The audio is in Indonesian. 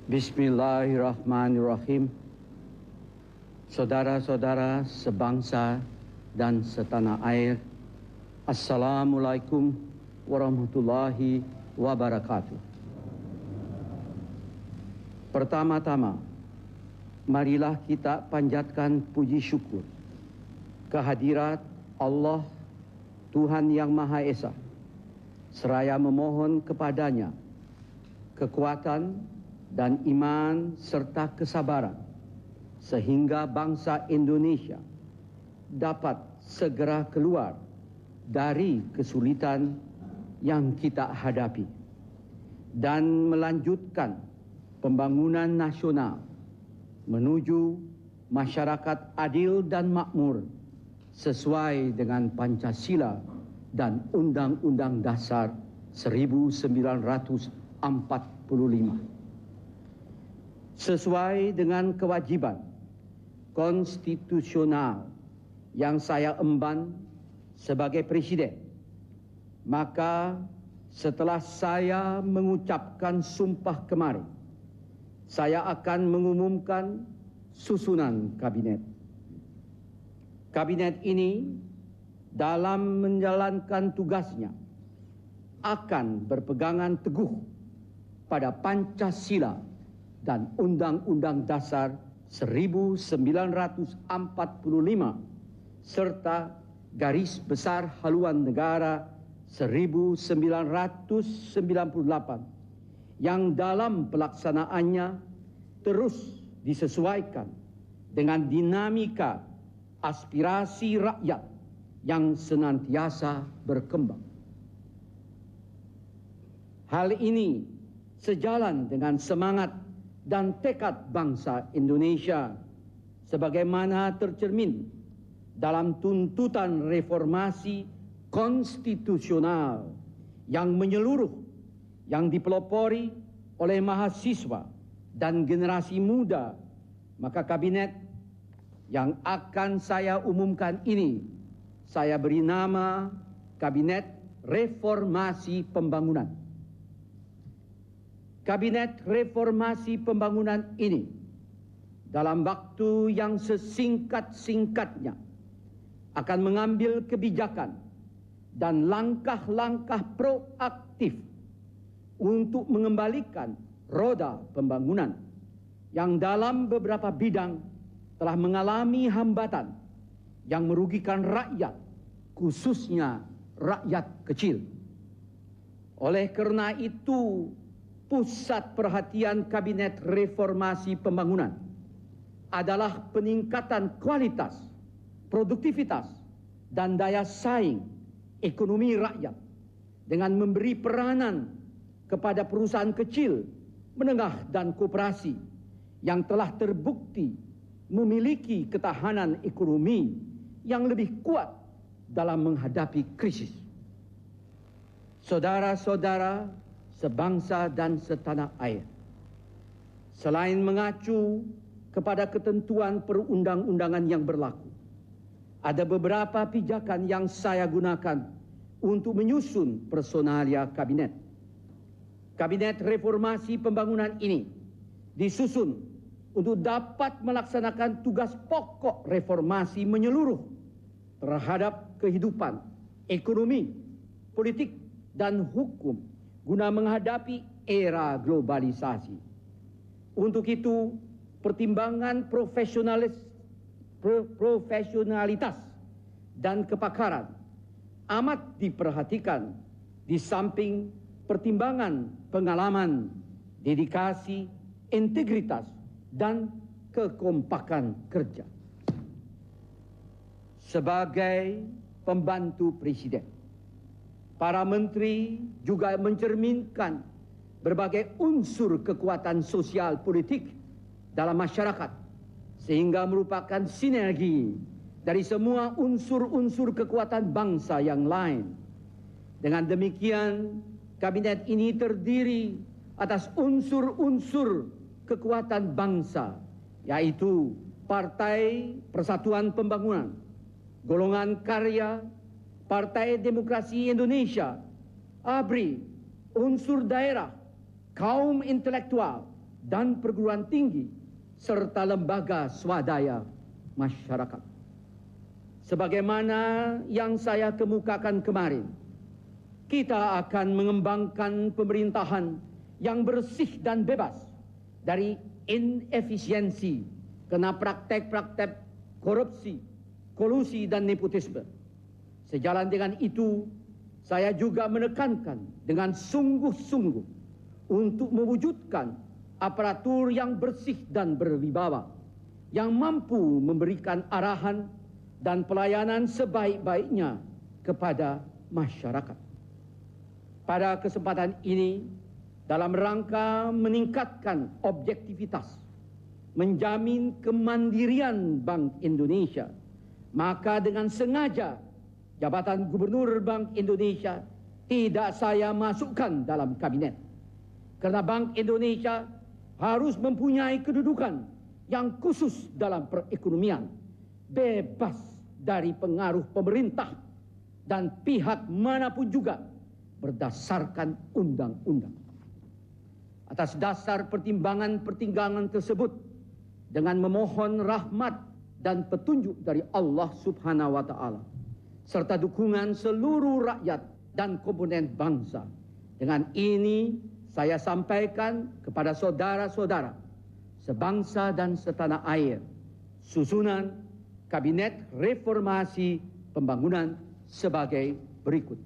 Bismillahirrahmanirrahim. Saudara-saudara sebangsa dan setanah air, Assalamualaikum warahmatullahi wabarakatuh. Pertama-tama, marilah kita panjatkan puji syukur kehadirat Allah Tuhan Yang Maha Esa, seraya memohon kepadanya kekuatan dan iman serta kesabaran, sehingga bangsa Indonesia dapat segera keluar dari kesulitan yang kita hadapi dan melanjutkan pembangunan nasional menuju masyarakat adil dan makmur sesuai dengan Pancasila dan Undang-Undang Dasar 1945. Sesuai dengan kewajiban konstitusional yang saya emban sebagai presiden, maka setelah saya mengucapkan sumpah kemarin, saya akan mengumumkan susunan kabinet. Kabinet ini dalam menjalankan tugasnya akan berpegangan teguh pada Pancasila dan Undang-Undang Dasar 1945 serta Garis Besar Haluan Negara 1998 yang dalam pelaksanaannya terus disesuaikan dengan dinamika aspirasi rakyat yang senantiasa berkembang. Hal ini sejalan dengan semangat dan tekad bangsa Indonesia sebagaimana tercermin dalam tuntutan reformasi konstitusional yang menyeluruh yang dipelopori oleh mahasiswa dan generasi muda. Maka kabinet yang akan saya umumkan ini saya beri nama Kabinet Reformasi Pembangunan. Kabinet Reformasi Pembangunan ini dalam waktu yang sesingkat-singkatnya akan mengambil kebijakan dan langkah-langkah proaktif untuk mengembalikan roda pembangunan yang dalam beberapa bidang telah mengalami hambatan yang merugikan rakyat, khususnya rakyat kecil. Oleh karena itu, pusat perhatian Kabinet Reformasi Pembangunan adalah peningkatan kualitas, produktivitas, dan daya saing ekonomi rakyat dengan memberi peranan kepada perusahaan kecil, menengah, dan koperasi yang telah terbukti memiliki ketahanan ekonomi yang lebih kuat dalam menghadapi krisis. Saudara-saudara sebangsa dan setanah air, selain mengacu kepada ketentuan perundang-undangan yang berlaku, ada beberapa pijakan yang saya gunakan untuk menyusun personalia kabinet. Kabinet Reformasi Pembangunan ini disusun untuk dapat melaksanakan tugas pokok reformasi menyeluruh terhadap kehidupan, ekonomi, politik, dan hukum guna menghadapi era globalisasi. Untuk itu, pertimbangan profesionalitas dan kepakaran amat diperhatikan di samping pertimbangan pengalaman, dedikasi, integritas, dan kekompakan kerja. Sebagai pembantu presiden, para menteri juga mencerminkan berbagai unsur kekuatan sosial politik dalam masyarakat, sehingga merupakan sinergi dari semua unsur-unsur kekuatan bangsa yang lain. Dengan demikian, kabinet ini terdiri atas unsur-unsur kekuatan bangsa, yaitu Partai Persatuan Pembangunan, Golongan Karya, Partai Demokrasi Indonesia, ABRI, unsur daerah, kaum intelektual, dan perguruan tinggi serta lembaga swadaya masyarakat. Sebagaimana yang saya kemukakan kemarin, kita akan mengembangkan pemerintahan yang bersih dan bebas dari inefisiensi kena praktek-praktek korupsi, kolusi dan nepotisme. Sejalan dengan itu, saya juga menekankan dengan sungguh-sungguh untuk mewujudkan aparatur yang bersih dan berwibawa, yang mampu memberikan arahan dan pelayanan sebaik-baiknya kepada masyarakat. Pada kesempatan ini, dalam rangka meningkatkan objektivitas, menjamin kemandirian Bank Indonesia, maka dengan sengaja jabatan Gubernur Bank Indonesia tidak saya masukkan dalam kabinet. Karena Bank Indonesia harus mempunyai kedudukan yang khusus dalam perekonomian, bebas dari pengaruh pemerintah dan pihak manapun juga berdasarkan undang-undang. Atas dasar pertimbangan-pertimbangan tersebut, dengan memohon rahmat dan petunjuk dari Allah Subhanahu wa Ta'ala, serta dukungan seluruh rakyat dan komponen bangsa, dengan ini saya sampaikan kepada saudara-saudara sebangsa dan setanah air susunan Kabinet Reformasi Pembangunan sebagai berikut.